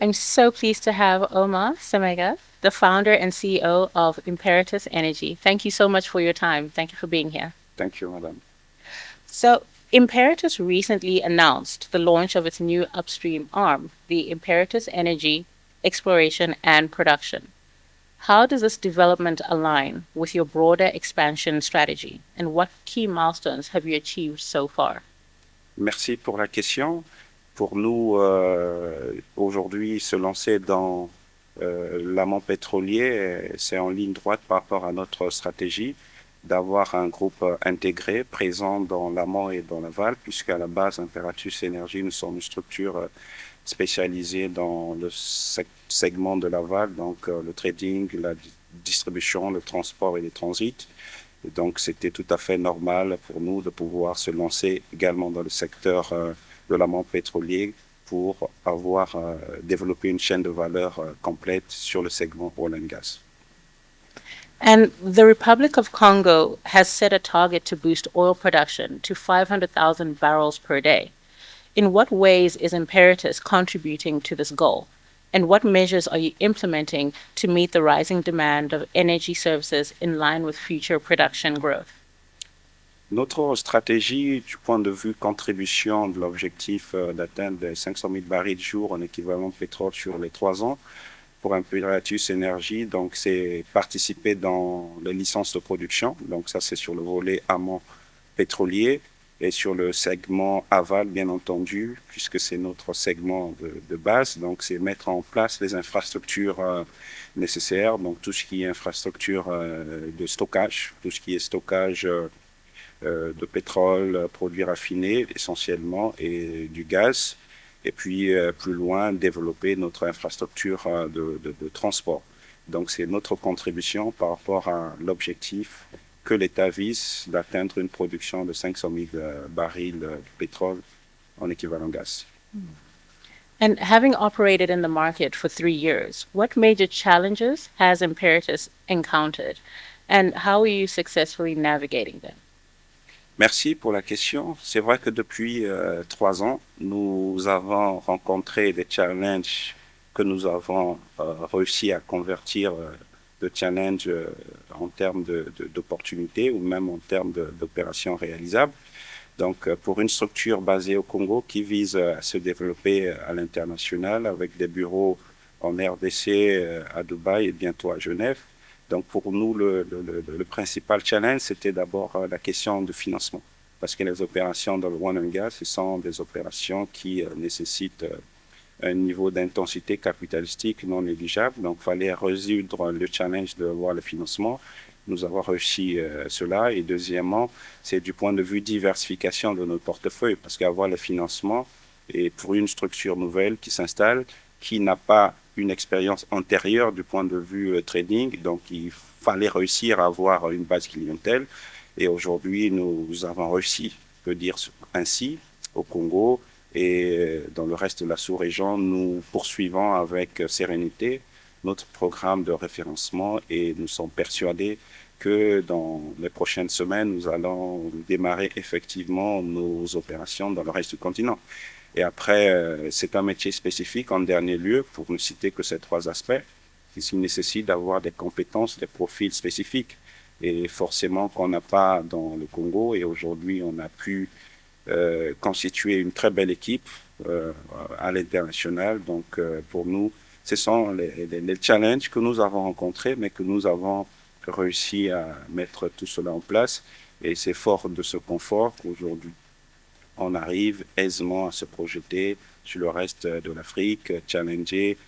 I'm so pleased to have Omar Semega, the founder and CEO of Imperatus Energy. Thank you so much for your time. Thank you for being here. Thank you, madam. So, Imperatus recently announced the launch of its new upstream arm, the Imperatus Energy Exploration and Production. How does this development align with your broader expansion strategy, and what key milestones have you achieved so far? Merci pour la question. Pour nous, aujourd'hui, se lancer dans l'amont pétrolier, c'est en ligne droite par rapport à notre stratégie d'avoir un groupe intégré, présent dans l'amont et dans l'aval, puisqu'à la base, Imperatus Énergie, nous sommes une structure spécialisée dans le segment de l'aval, donc le trading, la distribution, le transport et les transits. Et donc, c'était tout à fait normal pour nous de pouvoir se lancer également dans le secteur de l'amont pétrolier pour avoir développé une chaîne de valeur complète sur le segment oil and gas. And the Republic of Congo has set a target to boost oil production to 500,000 barrels per day. In what ways is Imperatus contributing to this goal? And what measures are you implementing to meet the rising demand of energy services in line with future production growth? Notre stratégie, du point de vue contribution de l'objectif d'atteindre les 500 000 barils de jour en équivalent de pétrole sur les 3 ans pour Imperatus Énergie, donc c'est participer dans les licences de production. Donc ça, c'est sur le volet amont pétrolier et sur le segment aval, bien entendu, puisque c'est notre segment de base. Donc c'est mettre en place les infrastructures nécessaires, donc tout ce qui est infrastructure de stockage, tout ce qui est stockage de pétrole, produits raffinés essentiellement et du gaz. Et puis plus loin, développer notre infrastructure de transport. Donc c'est notre contribution par rapport à l'objectif que l'État vise d'atteindre une production de 500 000 barils de pétrole en équivalent gaz. And having operated in the market for 3 years, what major challenges has Imperatus encountered, and how are you successfully navigating them? Merci pour la question. C'est vrai que depuis 3 ans, nous avons rencontré des challenges que nous avons réussi à convertir de challenges en termes d'opportunités ou même en termes d'opérations réalisables. Donc, pour une structure basée au Congo qui vise à se développer à l'international avec des bureaux en RDC, à Dubaï et bientôt à Genève. Donc, pour nous, le principal challenge, c'était d'abord la question de financement. Parce que les opérations dans le oil and gas, ce sont des opérations qui nécessitent un niveau d'intensité capitalistique non négligeable. Donc, il fallait résoudre le challenge de voir le financement. Nous avons réussi cela. Et deuxièmement, c'est du point de vue diversification de notre portefeuille. Parce qu'avoir le financement, et pour une structure nouvelle qui s'installe, qui n'a pas une expérience antérieure du point de vue trading, donc il fallait réussir à avoir une base clientèle. Et aujourd'hui, nous avons réussi, je peux dire ainsi, au Congo et dans le reste de la sous-région, nous poursuivons avec sérénité notre programme de référencement et nous sommes persuadés que dans les prochaines semaines, nous allons démarrer effectivement nos opérations dans le reste du continent. Et après, c'est un métier spécifique en dernier lieu, pour ne citer que ces 3 aspects, qui nécessite d'avoir des compétences, des profils spécifiques. Et forcément qu'on n'a pas dans le Congo. Et aujourd'hui, on a pu constituer une très belle équipe à l'international. Donc, pour nous, ce sont les challenges que nous avons rencontrés, mais que nous avons réussi à mettre tout cela en place. Et c'est fort de ce confort qu'aujourd'hui, on arrive aisément à se projeter sur le reste de l'Afrique, challenger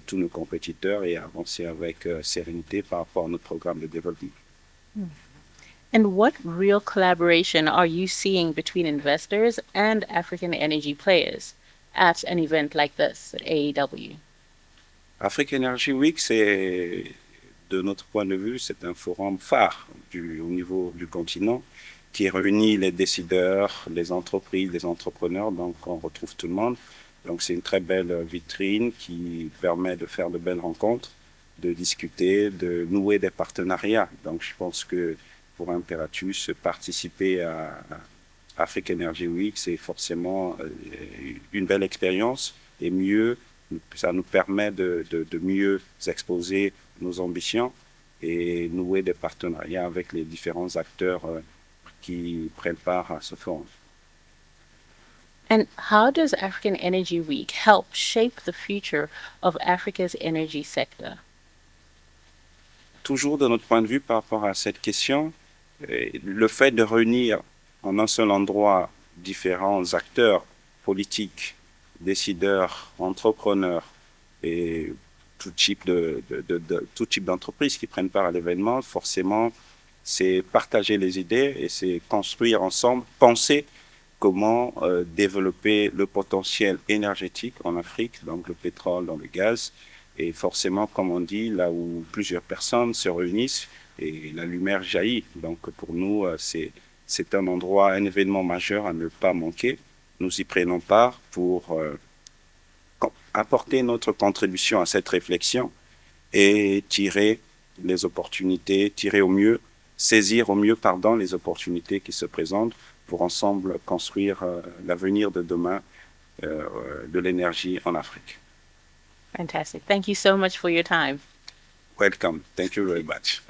tous nos compétiteurs et avancer avec sérénité par rapport à notre programme de développement. And what real collaboration are you seeing between investors and African energy players at an event like this at AEW? Afrique Energy Week, c'est, de notre point de vue, c'est un forum phare au niveau du continent qui réunit les décideurs, les entreprises, les entrepreneurs, donc on retrouve tout le monde. Donc c'est une très belle vitrine qui permet de faire de belles rencontres, de discuter, de nouer des partenariats. Donc je pense que pour Imperatus, participer à Afrique Energy Week, c'est forcément une belle expérience et mieux Ça nous permet de mieux exposer nos ambitions et nouer des partenariats avec les différents acteurs qui prennent part à ce forum. And how does African Energy Week help shape the future of Africa's energy sector? Toujours de notre point de vue par rapport à cette question, le fait de réunir en un seul endroit différents acteurs politiques, décideurs, entrepreneurs et tout type tout type d'entreprises qui prennent part à l'événement, forcément, c'est partager les idées et c'est construire ensemble, penser comment développer le potentiel énergétique en Afrique, donc le pétrole, dans le gaz. Et forcément, comme on dit, là où plusieurs personnes se réunissent et la lumière jaillit. Donc pour nous, c'est un endroit, un événement majeur à ne pas manquer. Nous y prenons part pour apporter notre contribution à cette réflexion et tirer les opportunités, saisir au mieux, les opportunités qui se présentent pour ensemble construire l'avenir de demain de l'énergie en Afrique. Fantastic. Thank you so much for your time. Welcome. Thank you very much.